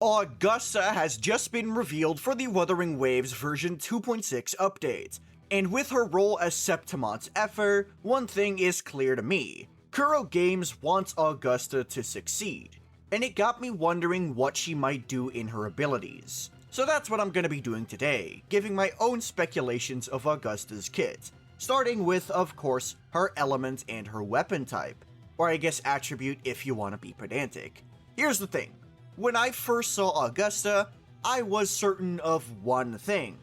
Augusta has just been revealed for the Wuthering Waves version 2.6 update, and with her role as Septimon's Effer, one thing is clear to me. Kuro Games wants Augusta to succeed, and it got me wondering what she might do in her abilities. So that's what I'm going to be doing today, giving my own speculations of Augusta's kit, starting with, of course, her element and her weapon type, or I guess attribute if you want to be pedantic. Here's the thing. When I first saw Augusta, I was certain of one thing.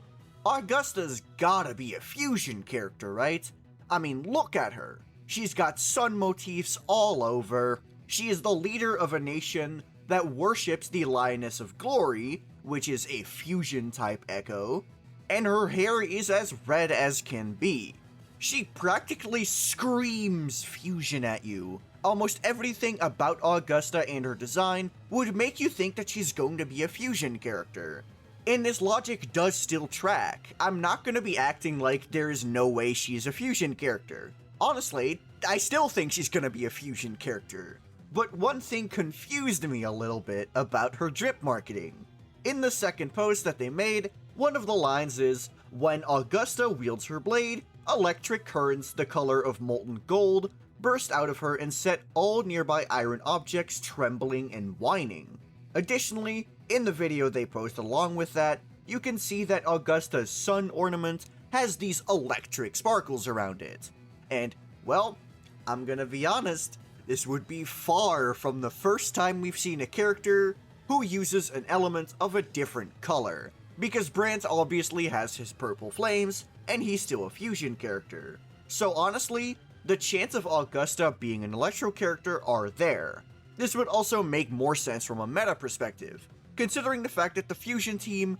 Augusta's gotta be a fusion character, right? I mean, look at her. She's got sun motifs all over. She is the leader of a nation that worships the Lioness of Glory, which is a fusion type echo, and her hair is as red as can be. She practically screams fusion at you. Almost everything about Augusta and her design would make you think that she's going to be a fusion character. And this logic does still track. I'm not going to be acting like there is no way she's a fusion character. Honestly, I still think she's going to be a fusion character. But one thing confused me a little bit about her drip marketing. In the second post that they made, one of the lines is, "When Augusta wields her blade, electric currents the color of molten gold burst out of her and set all nearby iron objects trembling and whining." Additionally, in the video they post along with that, you can see that Augusta's sun ornament has these electric sparkles around it. And, well, I'm gonna be honest, this would be far from the first time we've seen a character who uses an element of a different color, because Brant obviously has his purple flames, and he's still a fusion character. So honestly, the chance of Augusta being an Electro character are there. This would also make more sense from a meta perspective, considering the fact that the fusion team,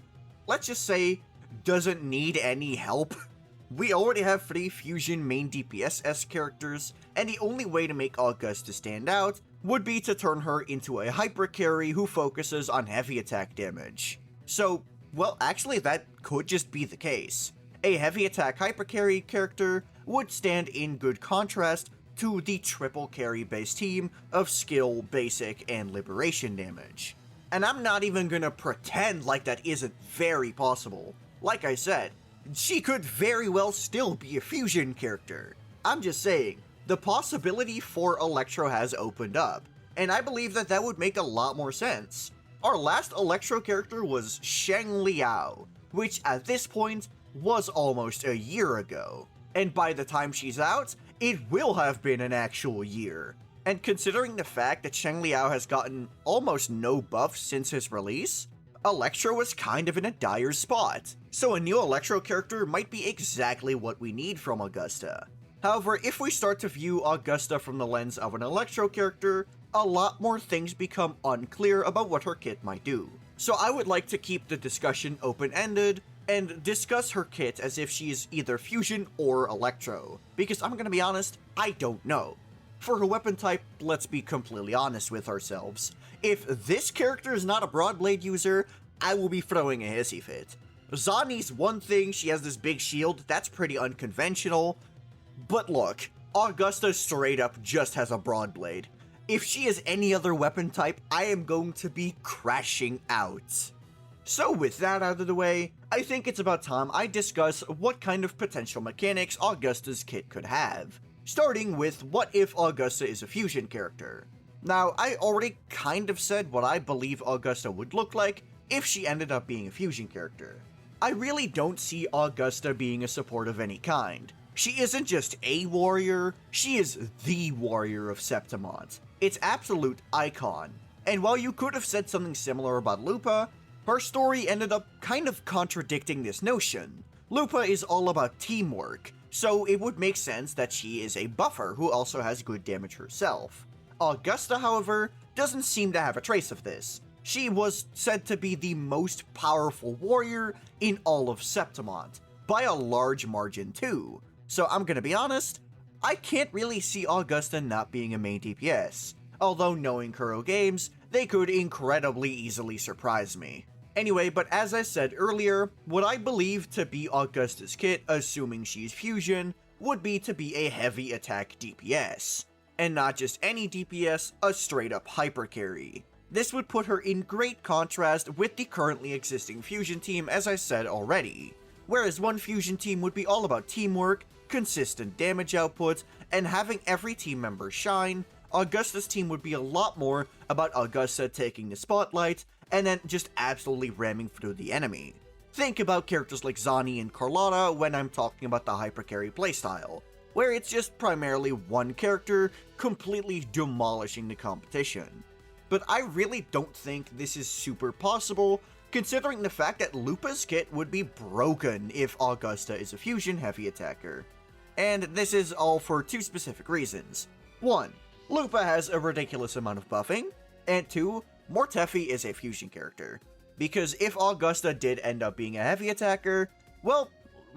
let's just say, doesn't need any help. We already have 3 fusion main DPS-esque characters, and the only way to make Augusta stand out would be to turn her into a hyper carry who focuses on heavy attack damage. So, well, actually that could just be the case. A heavy attack hyper carry character would stand in good contrast to the triple carry based team of skill, basic, and liberation damage. And I'm not even gonna pretend like that isn't very possible. Like I said, she could very well still be a fusion character. I'm just saying, the possibility for Electro has opened up, and I believe that that would make a lot more sense. Our last Electro character was Sheng Liao, which at this point was almost a year ago. And by the time she's out, it will have been an actual year. And considering the fact that Sheng Liao has gotten almost no buffs since his release, Electro was kind of in a dire spot, so a new Electro character might be exactly what we need from Augusta. However, if we start to view Augusta from the lens of an Electro character, a lot more things become unclear about what her kit might do. So I would like to keep the discussion open-ended, and discuss her kit as if she's either fusion or Electro, because I'm gonna be honest, I don't know. For her weapon type, let's be completely honest with ourselves. If this character is not a Broadblade user, I will be throwing a hissy fit. Zani's one thing, she has this big shield, that's pretty unconventional. But look, Augusta straight up just has a Broadblade. If she is any other weapon type, I am going to be crashing out. So with that out of the way, I think it's about time I discuss what kind of potential mechanics Augusta's kit could have, starting with what if Augusta is a fusion character. Now, I already kind of said what I believe Augusta would look like if she ended up being a fusion character. I really don't see Augusta being a support of any kind. She isn't just a warrior, she is the warrior of Septimont, its absolute icon. And while you could have said something similar about Lupa, her story ended up kind of contradicting this notion. Lupa is all about teamwork, so it would make sense that she is a buffer who also has good damage herself. Augusta, however, doesn't seem to have a trace of this. She was said to be the most powerful warrior in all of Septimont, by a large margin too. So I'm gonna be honest, I can't really see Augusta not being a main DPS, although knowing Kuro Games, they could incredibly easily surprise me. Anyway, but as I said earlier, what I believe to be Augusta's kit, assuming she's fusion, would be to be a heavy attack DPS. And not just any DPS, a straight up hyper carry. This would put her in great contrast with the currently existing fusion team, as I said already. Whereas one fusion team would be all about teamwork, consistent damage output, and having every team member shine, Augusta's team would be a lot more about Augusta taking the spotlight and then just absolutely ramming through the enemy. Think about characters like Zani and Carlotta when I'm talking about the hypercarry playstyle, where it's just primarily one character completely demolishing the competition. But I really don't think this is super possible, considering the fact that Lupa's kit would be broken if Augusta is a fusion heavy attacker. And this is all for two specific reasons. 1. Lupa has a ridiculous amount of buffing, and 2. Mortefi is a fusion character. Because if Augusta did end up being a heavy attacker, well,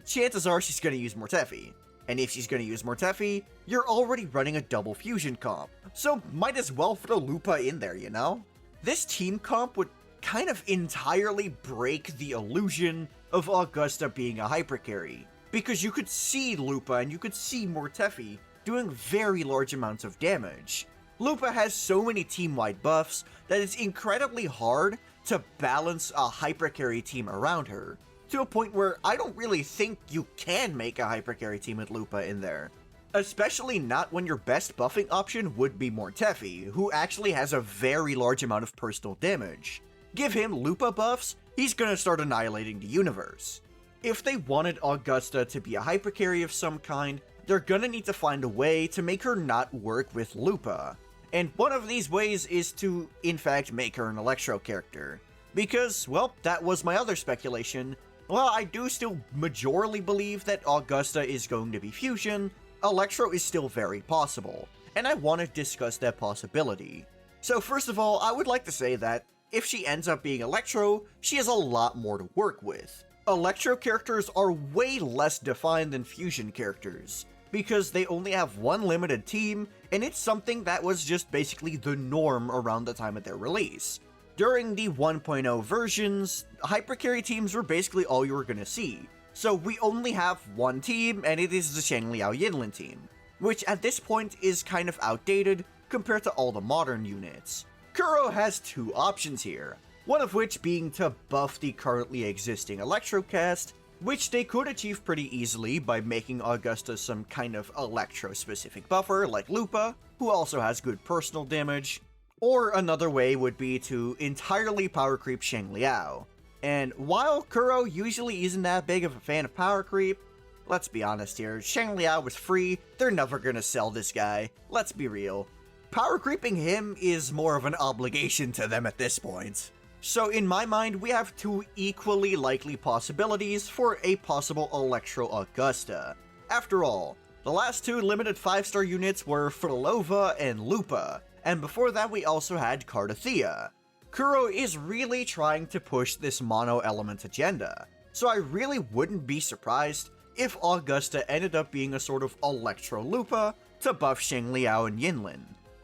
chances are she's gonna use Mortefi. And if she's gonna use Mortefi, you're already running a double fusion comp, so might as well throw Lupa in there, you know? This team comp would kind of entirely break the illusion of Augusta being a hypercarry, because you could see Lupa and you could see Mortefi doing very large amounts of damage. Lupa has so many team-wide buffs that it's incredibly hard to balance a hypercarry team around her, to a point where I don't really think you can make a hypercarry team with Lupa in there. Especially not when your best buffing option would be Mortefi, who actually has a very large amount of personal damage. Give him Lupa buffs, he's gonna start annihilating the universe. If they wanted Augusta to be a hypercarry of some kind, they're gonna need to find a way to make her not work with Lupa. And one of these ways is to, in fact, make her an Electro character. Because, well, that was my other speculation. While I do still majorly believe that Augusta is going to be fusion, Electro is still very possible, and I want to discuss that possibility. So first of all, I would like to say that if she ends up being Electro, she has a lot more to work with. Electro characters are way less defined than fusion characters, because they only have one limited team, and it's something that was just basically the norm around the time of their release. During the 1.0 versions, hypercarry teams were basically all you were gonna see, so we only have one team, and it is the Shangliao Yinlin team, which at this point is kind of outdated compared to all the modern units. Kuro has two options here, one of which being to buff the currently existing Electro cast, which they could achieve pretty easily by making Augusta some kind of Electro-specific buffer like Lupa, who also has good personal damage. Or another way would be to entirely power creep Shangliao. And while Kuro usually isn't that big of a fan of power creep, let's be honest here, Shangliao was free, they're never gonna sell this guy, let's be real. Power creeping him is more of an obligation to them at this point. So in my mind, we have two equally likely possibilities for a possible Electro Augusta. After all, the last two limited 5-star units were Frolova and Lupa, and before that we also had Cardathea. Kuro is really trying to push this mono-element agenda, so I really wouldn't be surprised if Augusta ended up being a sort of Electro Lupa to buff Shangliao and Yinlin.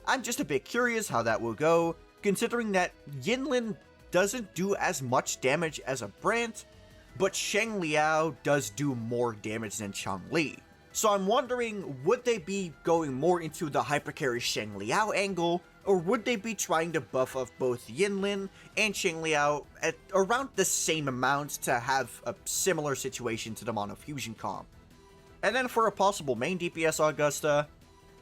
I'm just a bit curious how that will go, considering that Yinlin doesn't do as much damage as a Brant, but Shangliao does do more damage than Changli. So I'm wondering, would they be going more into the hypercarry Shangliao angle, or would they be trying to buff up both Yinlin and Shangliao at around the same amount to have a similar situation to the Mono Fusion comp? And then for a possible main DPS Augusta,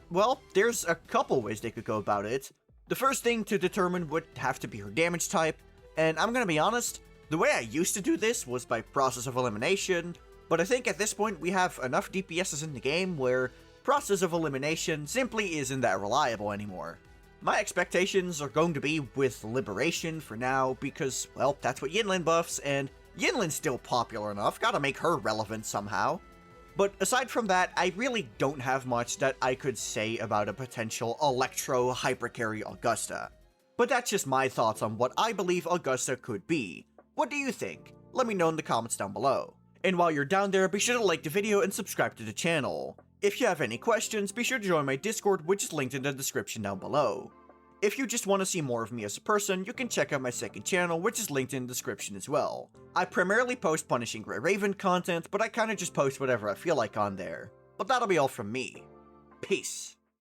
well, there's a couple ways they could go about it. The first thing to determine would have to be her damage type, and I'm gonna be honest, the way I used to do this was by process of elimination, but I think at this point we have enough DPSs in the game where process of elimination simply isn't that reliable anymore. My expectations are going to be with Liberation for now because, well, that's what Yinlin buffs, and Yinlin's still popular enough, gotta make her relevant somehow. But aside from that, I really don't have much that I could say about a potential Electro hypercarry Augusta. But that's just my thoughts on what I believe Augusta could be. What do you think? Let me know in the comments down below. And while you're down there, be sure to like the video and subscribe to the channel. If you have any questions, be sure to join my Discord, which is linked in the description down below. If you just want to see more of me as a person, you can check out my second channel, which is linked in the description as well. I primarily post Punishing Grey Raven content, but I kinda just post whatever I feel like on there. But that'll be all from me. Peace.